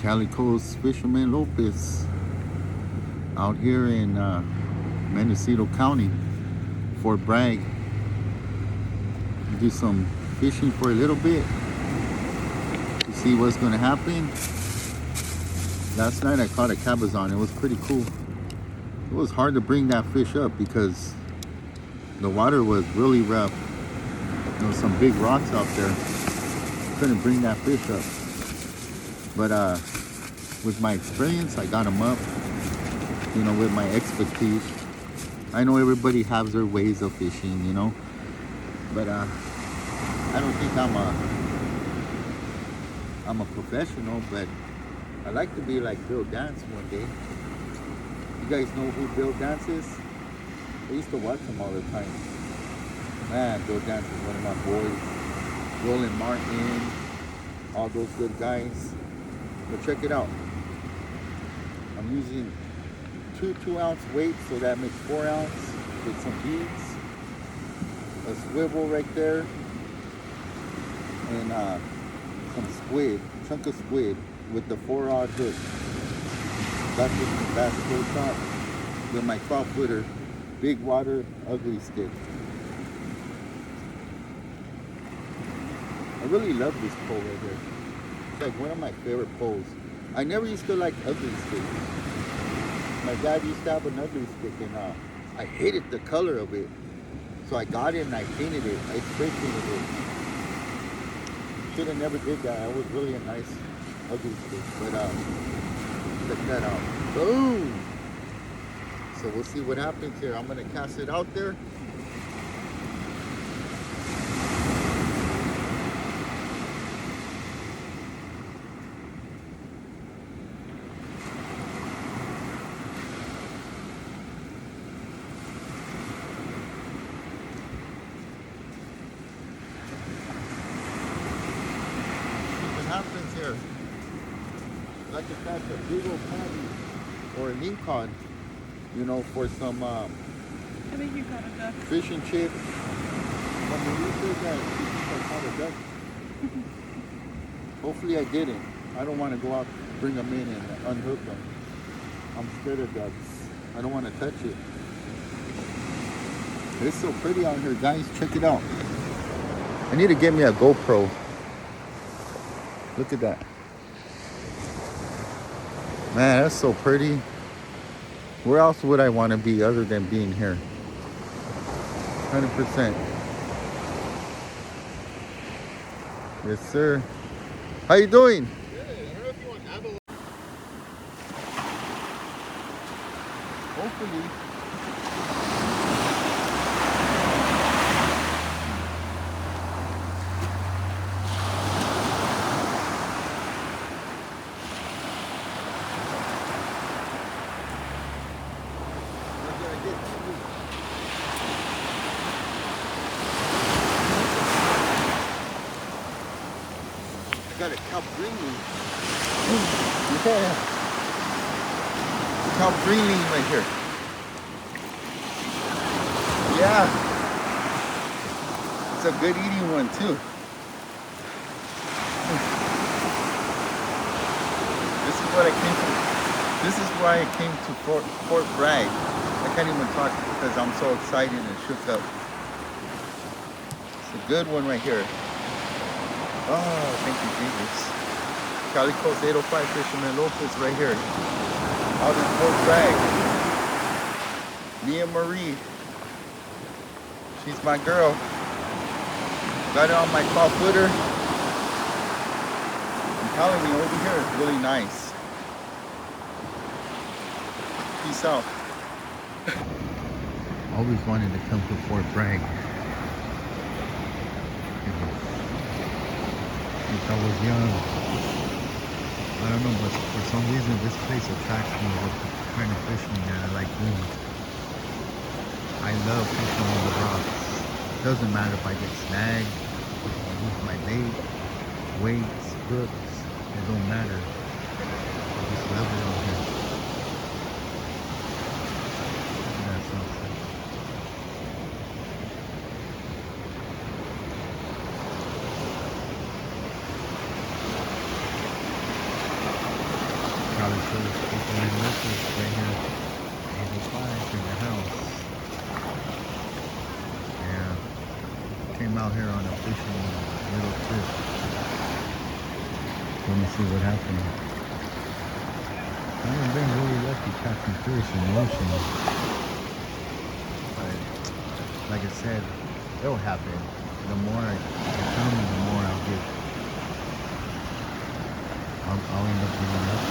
Calico's Fisherman Lopez out here in Mendocino County, Fort Bragg. Do some fishing for a little bit to see what's going to happen. Last night I caught a cabezon. It was pretty cool. It was hard to bring that fish up because the water was really rough. There was some big rocks out there. Couldn't bring that fish up. But with my experience, I got him up. You know, with my expertise. I know everybody has their ways of fishing, you know. But I don't think I'm a professional, but I like to be like Bill Dance one day. You guys know who Bill Dance is? I used to watch him all the time. Man, Bill Dance is one of my boys. Roland Martin, all those good guys. But check it out. I'm using two 2-ounce weights, so that makes 4 ounce with some beads, a swivel right there, and some squid, chunk of squid with the 4-aught hook. Got this from Bass Pro Shop with my 12-footer, big water, ugly stick. I really love this pole right here. It's like one of my favorite poles. I never used to like ugly sticks. My dad used to have an ugly stick and I hated the color of it. So I got it and I painted it. I spray painted it. Should have never did that. I was really a nice ugly stick. But check that out. Boom! So we'll see what happens here. I'm gonna cast it out there. Happens here. Like to catch a big old patty or an ink cod, you know, for some I think you caught a duck. Fish and chip. But when you said that, I caught a duck. Hopefully I didn't. I don't want to go out, bring them in and unhook them. I'm scared of ducks. I don't want to touch it. It's so pretty out here, guys. Check it out. I need to get me a GoPro. Look at that. Man, that's so pretty. Where else would I want to be other than being here? 100%. Yes, sir. How you doing? Good. I don't know if you want to have a... Hopefully. I got a cow greenling. Yeah. Cow greenling right here. Yeah. It's a good eating one too. This is what I came to. This is why I came to Fort Bragg. I can't even talk because I'm so excited and shook up. It's a good one right here. Oh, thank you, Jesus. Calico's 805 Fisherman Lopez right here. Out in Fort Bragg. Mia Marie. She's my girl. Got it on my 12-footer. I'm telling you, over here is really nice. Peace out. Always wanted to come to Fort Bragg. Since I was young. I don't know, but for some reason this place attracts me with the kind of fishing that I like doing. I love fishing on the rocks. Doesn't matter if I get snagged, I use my bait, weights, hooks, it don't matter. I just love it out here. That's awesome. probably shows people in locals right here. 85 in the house. Yeah. Came out here on a fishing little trip. Let me see what happened. I've been really lucky catching fish in the ocean. But like I said, it'll happen. The more I come, the more I'll get. I'll end up getting lucky.